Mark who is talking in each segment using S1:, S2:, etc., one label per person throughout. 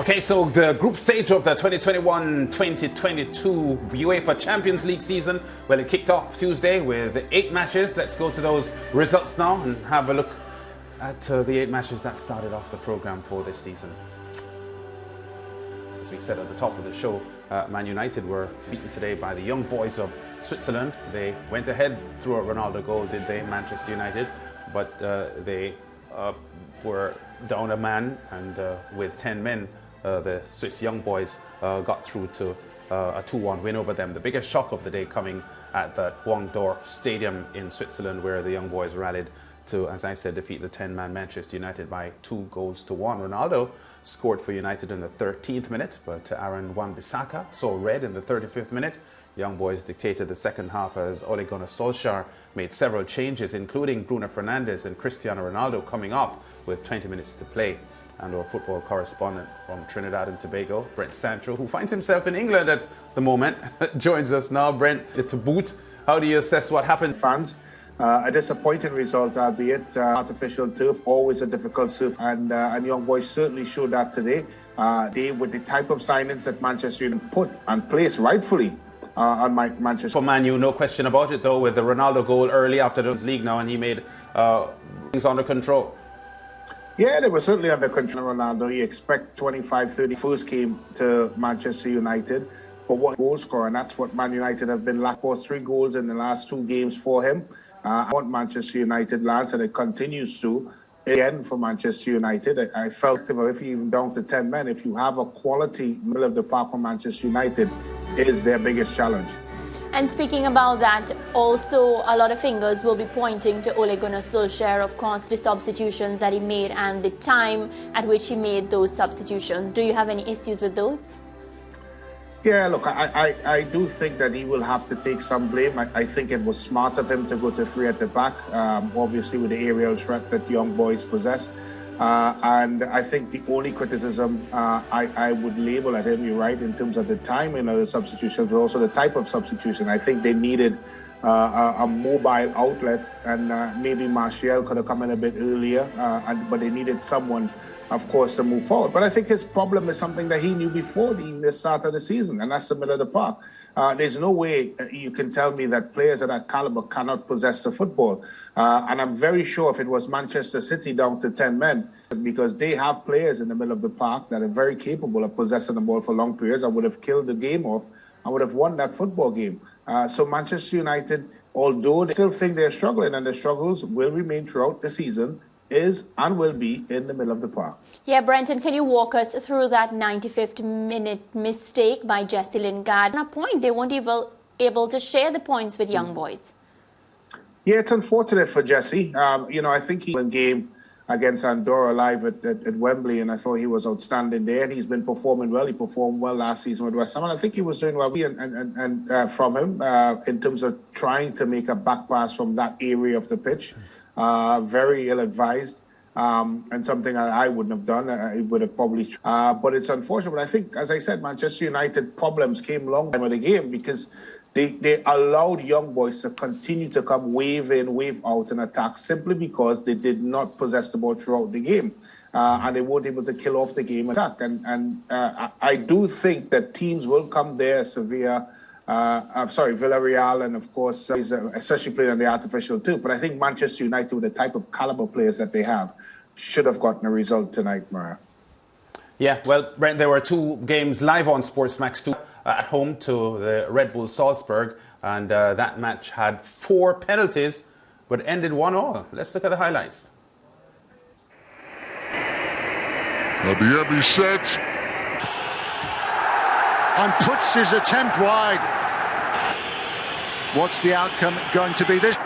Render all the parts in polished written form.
S1: Okay, so the group stage of the 2021-2022 UEFA Champions League season, well, it kicked off Tuesday with 8 matches. Let's go to those results now and have a look at the 8 matches that started off the program for this season. As we said at the top of the show, Man United were beaten today by the young boys of Switzerland. They went ahead through a Ronaldo goal, did they, Manchester United, but they were down a man, and with 10 men, the Swiss young boys got through to a 2-1 win over them. The biggest shock of the day coming at the Wangdorf Stadium in Switzerland, where the young boys rallied to, as I said, defeat the 10-man Manchester United by 2-1. Ronaldo scored for United in the 13th minute, but Aaron Wan-Bissaka saw red in the 35th minute. Young boys dictated the second half as Ole Gunnar Solskjaer made several changes, including Bruno Fernandes and Cristiano Ronaldo coming off with 20 minutes to play. And our football correspondent from Trinidad and Tobago, Brent Sancho, who finds himself in England at the moment, joins us now. Brent, to boot, how do you assess what happened?
S2: Fans, a disappointing result, albeit artificial turf, always a difficult surf, and young boys certainly showed that today. They, with the type of signings that Manchester United put and placed rightfully on Manchester.
S1: For Man U, no question about it, though, with the Ronaldo goal early after the league now, and he made things under control.
S2: Yeah, they were certainly under control. Ronaldo, you expect 25-30 first came to Manchester United, but what goal scorer, and that's what Man United have been lacking. For 3 goals in the last 2 games for him. What Manchester United lands, and it continues to. Again, for Manchester United, I felt if you even down to 10 men, if you have a quality middle of the park for Manchester United, it is their biggest challenge.
S3: And speaking about that, also a lot of fingers will be pointing to Ole Gunnar Solskjaer, of course, the substitutions that he made and the time at which he made those substitutions. Do you have any issues with those?
S2: Yeah, look, I do think that he will have to take some blame. I think it was smart of him to go to 3 at the back, obviously with the aerial threat that young boys possess. And I think the only criticism I would label at him, you're right, in terms of the timing of the substitution, but also the type of substitution. I think they needed a mobile outlet, and maybe Martial could have come in a bit earlier, but they needed someone, of course, to move forward. But I think his problem is something that he knew before the start of the season, and that's the middle of the park. There's no way you can tell me that players of that caliber cannot possess the football. And I'm very sure if it was Manchester City down to 10 men, because they have players in the middle of the park that are very capable of possessing the ball for long periods, I would have killed the game off. I would have won that football game. So Manchester United, although they still think they're struggling, and the struggles will remain throughout the season, is and will be in the middle of the park.
S3: Yeah, Brenton, can you walk us through that 95th minute mistake by Jesse Lingard? At a point, they weren't able to share the points with young boys.
S2: Yeah, it's unfortunate for Jesse. I think he won game against Andorra live at Wembley, and I thought he was outstanding there. And he's been performing well. He performed well last season with West Ham, and I think he was doing well. And from him in terms of trying to make a back pass from that area of the pitch. Very ill-advised, and something I wouldn't have done. I would have probably, but it's unfortunate. But I think, as I said, Manchester United problems came long time of the game because they allowed young boys to continue to come wave in, wave out and attack simply because they did not possess the ball throughout the game, and they weren't able to kill off the game attack. And I do think that teams will come there, Sevilla. Villarreal, and of course, especially playing on the artificial turf. But I think Manchester United, with the type of caliber players that they have, should have gotten a result tonight, Mara.
S1: Yeah, well, Brent, there were 2 games live on SportsMax 2 at home to the Red Bull Salzburg, and that match had 4 penalties, but ended 1-1. Let's look at the highlights.
S4: Abiyabi set. And puts his attempt wide. What's the outcome going to be this?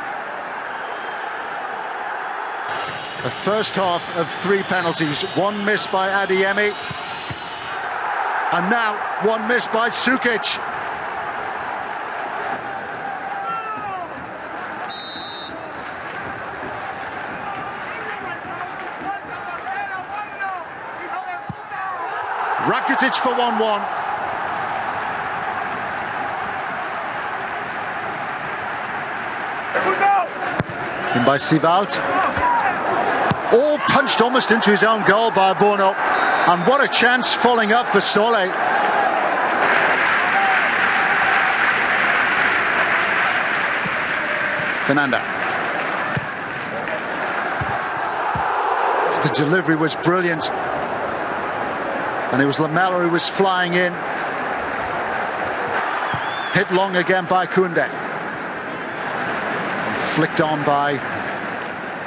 S4: The first half of 3 penalties, 1 missed by Adeyemi, and now 1 missed by Sukic. Rakitic for 1-1. In by Sivalt. All punched almost into his own goal by Bono. And what a chance falling up for Sole. Fernanda. The delivery was brilliant. And it was Lamela who was flying in. Hit long again by Koundé. And flicked on by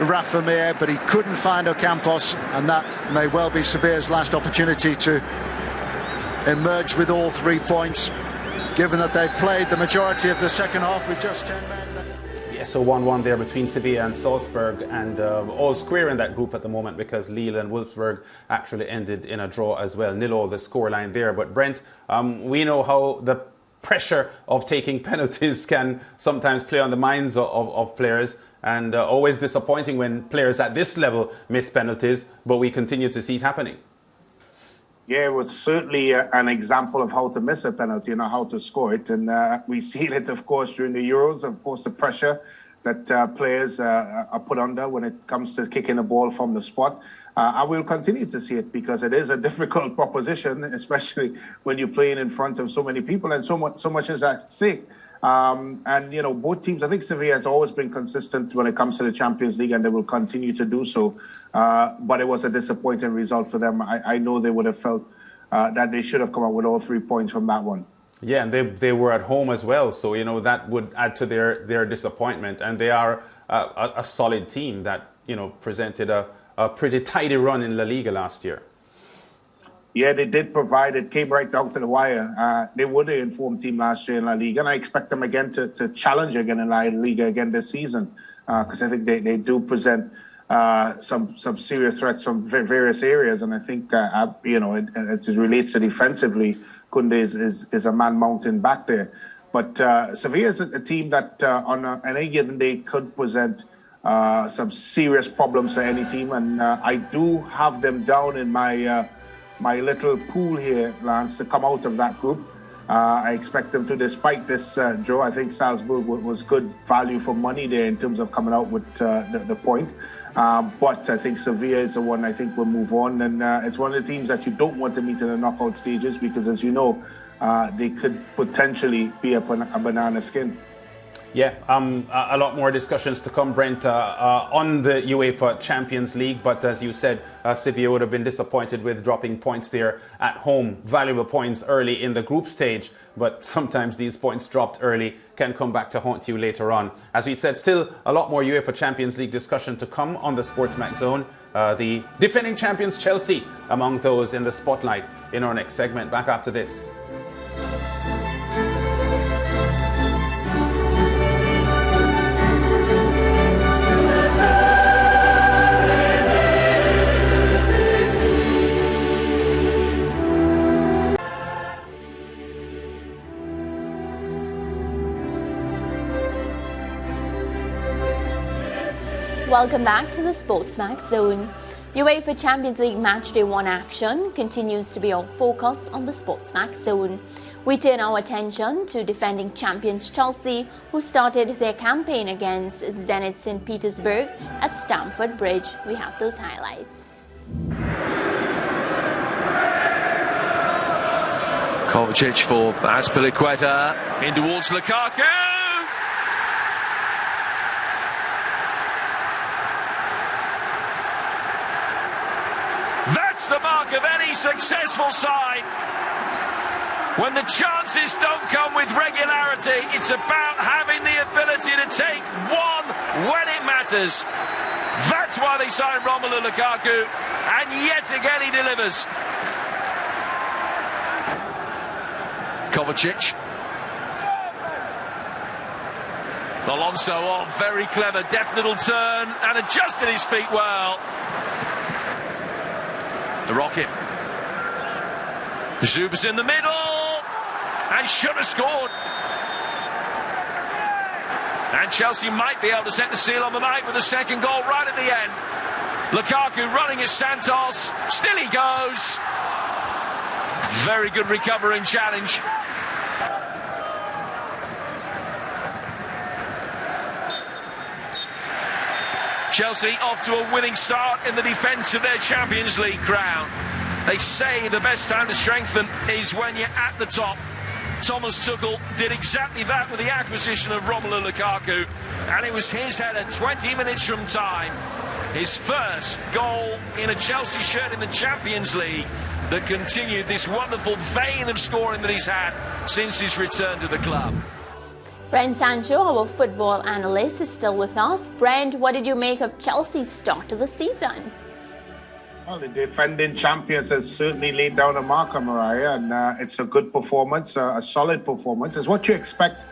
S4: Rafa Mir, but he couldn't find Ocampos, and that may well be Sevilla's last opportunity to emerge with all 3 points, given that they've played the majority of the second half with just 10 men.
S1: Yeah, so 1-1 there between Sevilla and Salzburg, and all square in that group at the moment, because Lille and Wolfsburg actually ended in a draw as well. 0-0 the scoreline there. But Brent, we know how the pressure of taking penalties can sometimes play on the minds of players, and always disappointing when players at this level miss penalties, but we continue to see it happening.
S2: Yeah, it was certainly an example of how to miss a penalty and how to score it. And we've seen it, of course, during the Euros. Of course, the pressure that players are put under when it comes to kicking a ball from the spot. And we'll continue to see it, because it is a difficult proposition, especially when you're playing in front of so many people and so much is at stake. And, you know, both teams, I think Sevilla has always been consistent when it comes to the Champions League, and they will continue to do so. But it was a disappointing result for them. I know they would have felt that they should have come out with all 3 points from that one.
S1: Yeah, and they were at home as well. So, you know, that would add to their disappointment. And they are a solid team that, you know, presented a pretty tidy run in La Liga last year.
S2: Yeah, they did provide. It came right down to the wire. They were the informed team last year in La Liga, and I expect them again to challenge again in La Liga again this season, because I think they do present some serious threats from various areas, and I think you know, it relates to defensively. Koundé is a man mountain back there, but Sevilla is a team that on any given day could present some serious problems for any team, and I do have them down in my little pool here, Lance, to come out of that group. I expect them to, despite this draw. I think Salzburg was good value for money there in terms of coming out with the point. But I think Sevilla is the one I think will move on. And it's one of the teams that you don't want to meet in the knockout stages, because, as you know, they could potentially be a banana skin.
S1: Yeah, a lot more discussions to come, Brent, on the UEFA Champions League. But as you said, Sevilla would have been disappointed with dropping points there at home. Valuable points early in the group stage, but sometimes these points dropped early can come back to haunt you later on. As we said, still a lot more UEFA Champions League discussion to come on the SportsMax Zone. The defending champions Chelsea among those in the spotlight in our next segment. Back after this.
S3: Welcome back to the SportsMax Zone. UEFA Champions League Matchday 1 action continues to be our focus on the SportsMax Zone. We turn our attention to defending champions Chelsea, who started their campaign against Zenit St. Petersburg at Stamford Bridge. We have those highlights.
S5: Kovacic for Azpilicueta, in towards Lukaku. That's the mark of any successful side. When the chances don't come with regularity, it's about having the ability to take one when it matters. That's why they signed Romelu Lukaku, and yet again he delivers. Kovacic. Alonso on, very clever, deft little turn, and adjusted his feet well. The rocket. Zuba's in the middle, and should have scored. And Chelsea might be able to set the seal on the night with a second goal right at the end. Lukaku running as Santos, still he goes. Very good recovering challenge. Chelsea off to a winning start in the defence of their Champions League crown. They say the best time to strengthen is when you're at the top. Thomas Tuchel did exactly that with the acquisition of Romelu Lukaku, and it was his header 20 minutes from time, his first goal in a Chelsea shirt in the Champions League, that continued this wonderful vein of scoring that he's had since his return to the club.
S3: Brent Sancho, our football analyst, is still with us. Brent, what did you make of Chelsea's start to the season?
S2: Well, the defending champions has certainly laid down a marker, Mariah, and it's a good performance, a solid performance. It's what you expect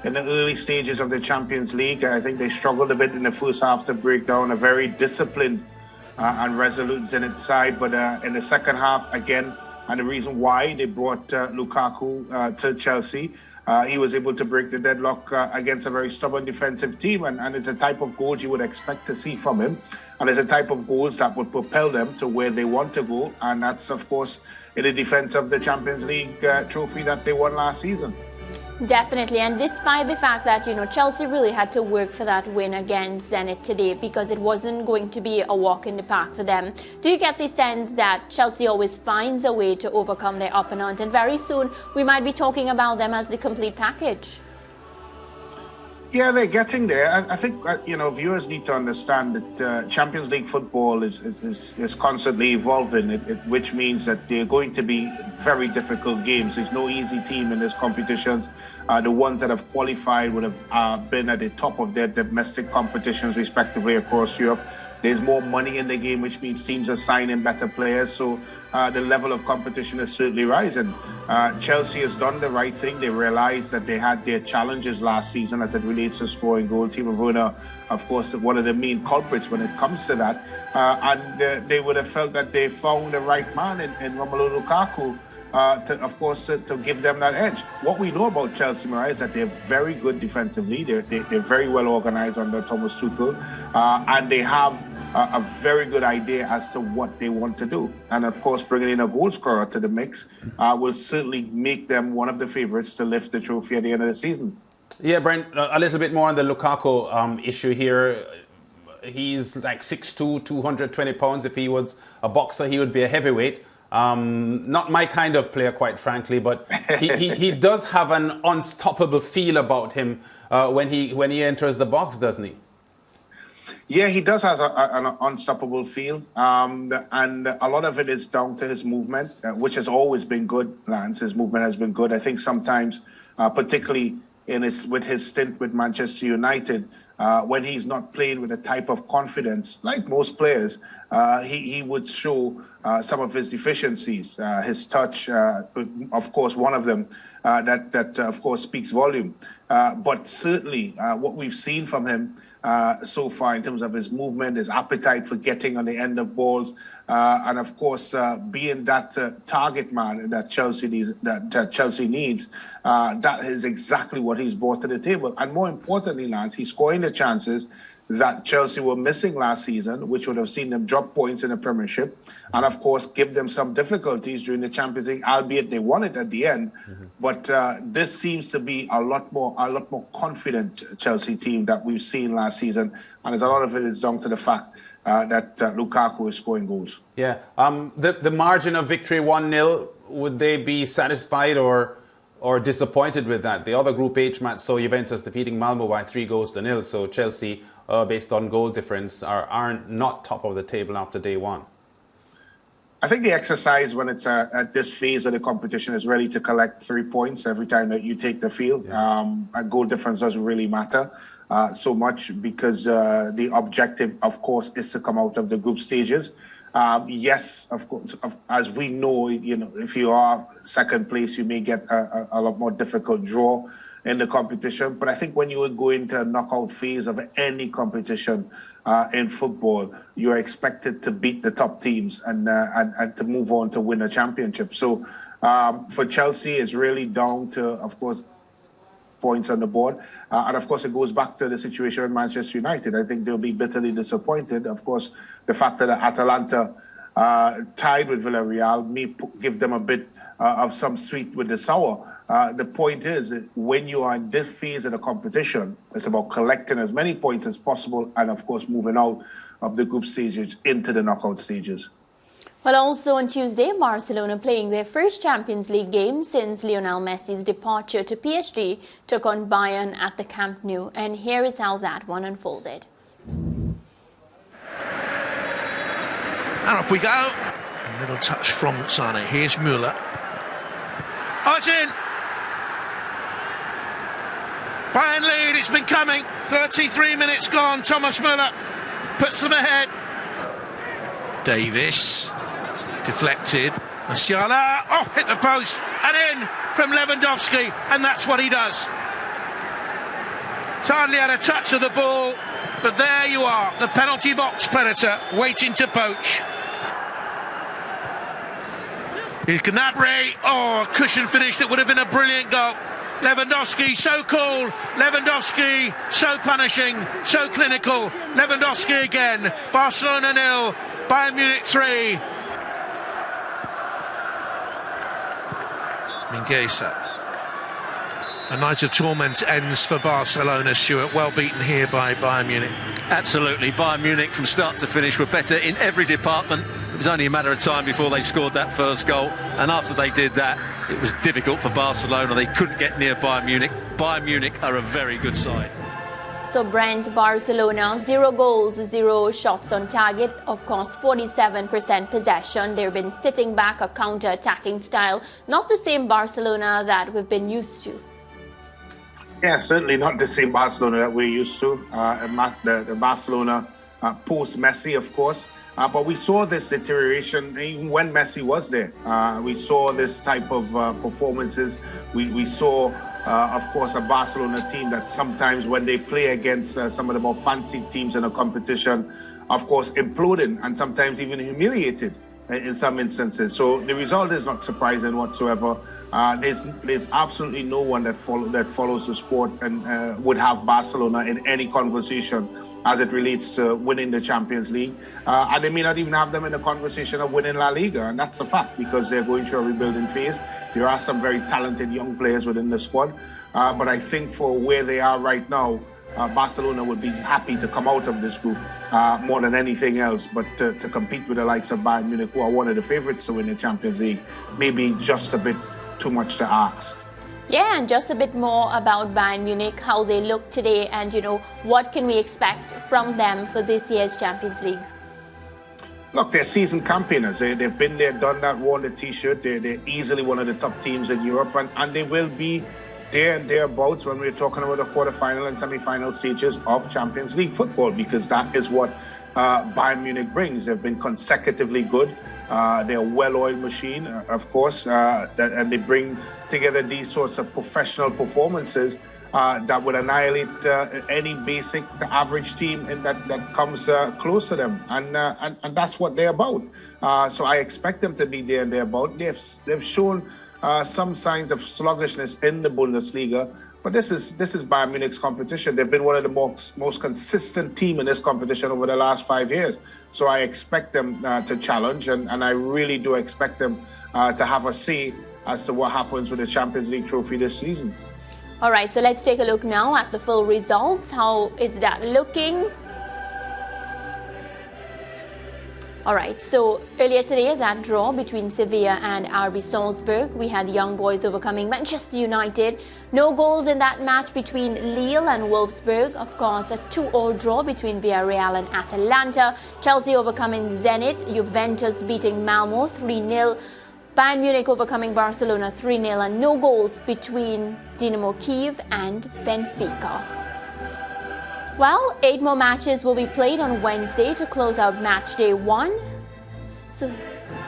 S2: in the early stages of the Champions League. I think they struggled a bit in the first half to break down a very disciplined and resolute Zenit side, but in the second half, again, and the reason why they brought Lukaku to Chelsea, he was able to break the deadlock against a very stubborn defensive team, and it's a type of goals you would expect to see from him, and it's a type of goals that would propel them to where they want to go, and that's, of course, in the defense of the Champions League trophy that they won last season.
S3: Definitely, and despite the fact that, Chelsea really had to work for that win against Zenit today, because it wasn't going to be a walk in the park for them, do you get the sense that Chelsea always finds a way to overcome their opponent, and very soon we might be talking about them as the complete package?
S2: Yeah, they're getting there. I think, viewers need to understand that Champions League football is constantly evolving, which means that they're going to be very difficult games. There's no easy team in these competitions. The ones that have qualified would have been at the top of their domestic competitions, respectively, across Europe. There's more money in the game, which means teams are signing better players. So the level of competition is certainly rising. Chelsea has done the right thing. They realized that they had their challenges last season as it relates to scoring goals. Timo Werner, of course, one of the main culprits when it comes to that. And they would have felt that they found the right man in Romelu Lukaku, to give them that edge. What we know about Chelsea, Mariah, is that they're very good defensively. They're very well organized under Thomas Tuchel, and they have a very good idea as to what they want to do. And of course, bringing in a goal scorer to the mix will certainly make them one of the favorites to lift the trophy at the end of the season.
S1: Yeah, Brent, a little bit more on the Lukaku issue here. He's like 6'2", 220 pounds. If he was a boxer, he would be a heavyweight. Not my kind of player, quite frankly, but he does have an unstoppable feel about him when he enters the box, doesn't he?
S2: Yeah, he does have an unstoppable feel, and a lot of it is down to his movement, which has always been good, Lance. His movement has been good. I think sometimes, particularly with his stint with Manchester United, when he's not playing with a type of confidence, like most players, he would show some of his deficiencies. His touch, of course, one of them, that of course speaks volume. But certainly, what we've seen from him so far in terms of his movement, his appetite for getting on the end of balls, and of course being that target man that Chelsea needs, that is exactly what he's brought to the table. And more importantly, Lance, he's scoring the chances that Chelsea were missing last season, which would have seen them drop points in the Premiership, and of course give them some difficulties during the Champions League, albeit they won it at the end. Mm-hmm. But this seems to be a lot more confident Chelsea team that we've seen last season, and a lot of it is down to the fact that Lukaku is scoring goals. Yeah,
S1: the margin of victory 1-0. Would they be satisfied or disappointed with that? The other Group H match saw Juventus defeating Malmo by 3-0. So Chelsea, based on goal difference, are not top of the table after day one.
S2: I think the exercise when it's at this phase of the competition is really to collect 3 points every time that you take the field. Yeah. Goal difference doesn't really matter so much because the objective, of course, is to come out of the group stages. Yes, of course, as we know, if you are second place, you may get a lot more difficult draw in the competition. But I think when you would go into a knockout phase of any competition in football, you are expected to beat the top teams and to move on to win a championship. So for Chelsea, it's really down to, of course, points on the board. And of course, it goes back to the situation with Manchester United. I think they'll be bitterly disappointed. Of course, the fact that Atalanta tied with Villarreal may give them a bit of some sweet with the sour. The point is that when you are in this phase of the competition, it's about collecting as many points as possible and, of course, moving out of the group stages into the knockout stages.
S3: Well, also on Tuesday, Barcelona, playing their first Champions League game since Lionel Messi's departure to PSG, took on Bayern at the Camp Nou. And here is how that one unfolded.
S6: And off we go. A little touch from Sane. Here's Müller. Oh, it's in! Bayern lead, it's been coming. 33 minutes gone. Thomas Müller puts them ahead. Davis. Deflected. Musiala. Oh, hit the post. And in from Lewandowski. And that's what he does. Hardly had a touch of the ball. But there you are. The penalty box predator waiting to poach. Here's Gnabry. Oh, a cushion finish that would have been a brilliant goal. Lewandowski, so cool. Lewandowski, so punishing, so clinical. Lewandowski again. Barcelona 0, Bayern Munich 3. Mingueza. A night of torment ends for Barcelona, Stuart. Well beaten here by Bayern Munich.
S7: Absolutely. Bayern Munich from start to finish were better in every department. It was only a matter of time before they scored that first goal. And after they did that, it was difficult for Barcelona. They couldn't get near Bayern Munich. Bayern Munich are a very good side.
S3: So Brent, Barcelona, 0 goals, 0 shots on target. Of course, 47% possession. They've been sitting back, a counter-attacking style. Not the same Barcelona that we've been used to.
S2: Yeah, certainly not the same Barcelona that we're used to. The Barcelona post-Messi, of course. But we saw this deterioration even when Messi was there. We saw this type of performances. We saw, of course, a Barcelona team that sometimes when they play against some of the more fancy teams in a competition, of course, imploding and sometimes even humiliated in some instances. So the result is not surprising whatsoever. There's absolutely no one that follows the sport and would have Barcelona in any conversation as it relates to winning the Champions League. And they may not even have them in the conversation of winning La Liga. And that's a fact because they're going through a rebuilding phase. There are some very talented young players within the squad. But I think for where they are right now, Barcelona would be happy to come out of this group more than anything else. But to compete with the likes of Bayern Munich, who are one of the favourites to win the Champions League, maybe just a bit too much to ask.
S3: Yeah, and just a bit more about Bayern Munich, how they look today, and what can we expect from them for this year's Champions League?
S2: Look, they're seasoned campaigners. They've been there, done that, worn the T-shirt. They're easily one of the top teams in Europe, and they will be there and thereabouts when we're talking about the quarter-final and semi-final stages of Champions League football, because that is what Bayern Munich brings. They've been consecutively good. They're a well-oiled machine, of course, and they bring together these sorts of professional performances that would annihilate any basic to average team that comes close to them, and that's what they're about. So I expect them to be there and thereabout. They've shown some signs of sluggishness in the Bundesliga, but this is Bayern Munich's competition. They've been one of the most consistent team in this competition over the last 5 years. So I expect them to challenge, and I really do expect them to have a say as to what happens with the Champions League trophy this season.
S3: All right, so let's take a look now at the full results. How is that looking? All right, so earlier today, that draw between Sevilla and RB Salzburg, we had Young Boys overcoming Manchester United. No goals in that match between Lille and Wolfsburg. Of course, a 2-2 draw between Villarreal and Atalanta. Chelsea overcoming Zenit. Juventus beating Malmo 3-0. Bayern Munich overcoming Barcelona 3-0. And no goals between Dynamo Kyiv and Benfica. Well, 8 more matches will be played on Wednesday to close out match day 1.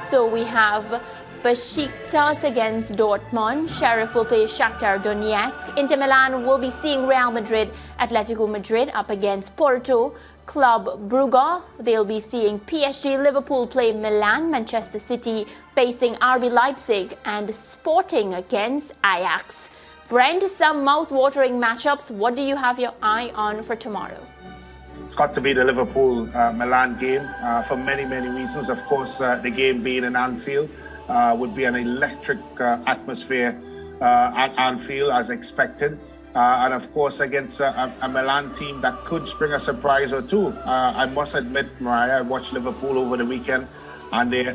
S3: So we have Besiktas against Dortmund. Sheriff will play Shakhtar Donetsk. Inter Milan will be seeing Real Madrid. Atletico Madrid up against Porto. Club Brugge, they'll be seeing PSG. Liverpool play Milan. Manchester City facing RB Leipzig. And Sporting against Ajax. Brent, some mouth-watering matchups. What do you have your eye on for tomorrow?
S2: It's got to be the Liverpool-Milan game for many, many reasons. Of course, the game being in Anfield would be an electric atmosphere at Anfield as expected. And of course, against a Milan team that could spring a surprise or two. I must admit, Mariah, I watched Liverpool over the weekend. and they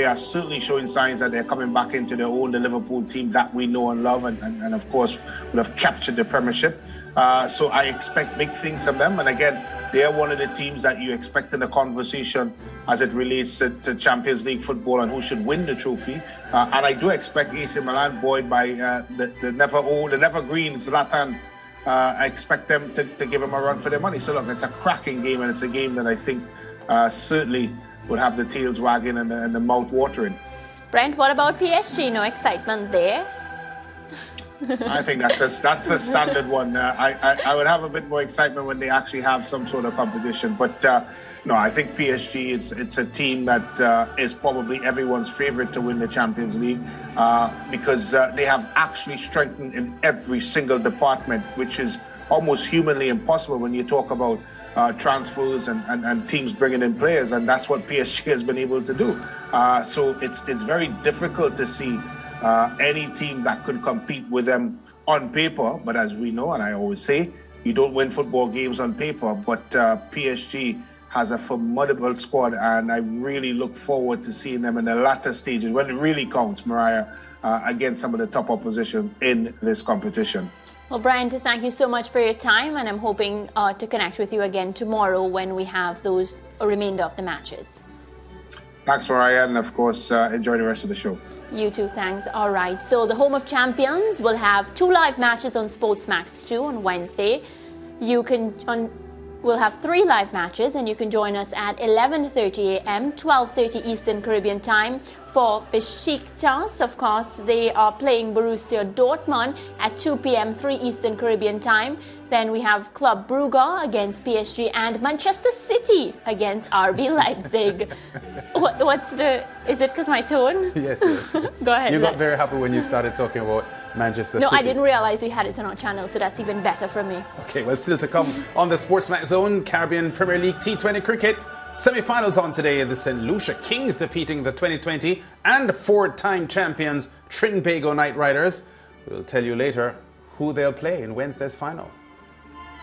S2: are certainly showing signs that they're coming back into their own, the Liverpool team that we know and love, and of course would have captured the Premiership. So I expect big things from them, and again, they are one of the teams that you expect in the conversation as it relates to Champions League football and who should win the trophy. And I do expect AC Milan, buoyed by the never green Zlatan. I expect them to give him a run for their money. So look, it's a cracking game, and it's a game that I think certainly would have the tails wagging and the mouth watering.
S3: Brent, what about PSG? No excitement there?
S2: I think that's a standard one. I would have a bit more excitement when they actually have some sort of competition. But no, I think PSG, it's a team that is probably everyone's favorite to win the Champions League because they have actually strengthened in every single department, which is almost humanly impossible when you talk about transfers and teams bringing in players, and that's what PSG has been able to do. So it's very difficult to see any team that could compete with them on paper. But as we know, and I always say, you don't win football games on paper, but PSG has a formidable squad, and I really look forward to seeing them in the latter stages when it really counts, Mariah, against some of the top opposition in this competition.
S3: Well, Brian, thank you so much for your time, and I'm hoping to connect with you again tomorrow when we have those remainder of the matches.
S2: Thanks, Mariah, and of course, enjoy the rest of the show.
S3: You too, thanks. All right, so the Home of Champions will have 2 live matches on SportsMax 2 on Wednesday. We'll have 3 live matches, and you can join us at 11:30 a.m., 12:30 Eastern Caribbean time for Besiktas. Of course, they are playing Borussia Dortmund at 2 p.m., 3 Eastern Caribbean time. Then we have Club Brugge against PSG and Manchester City against RB Leipzig. Is it because my tone?
S1: Yes.
S3: Go ahead.
S1: You got very happy when you started talking about Manchester City.
S3: No, I didn't realize we had it on our channel, so that's even better for me.
S1: Okay, well, still to come on the SportsMax Zone, Caribbean Premier League T20 cricket. Semi-finals on today. The St. Lucia Kings defeating the 2020 and 4-time champions Trinidad Tobago Knight Riders. We'll tell you later who they'll play in Wednesday's final.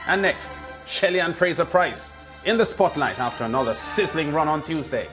S1: And next, Shelley and Fraser Price in the spotlight after another sizzling run on Tuesday.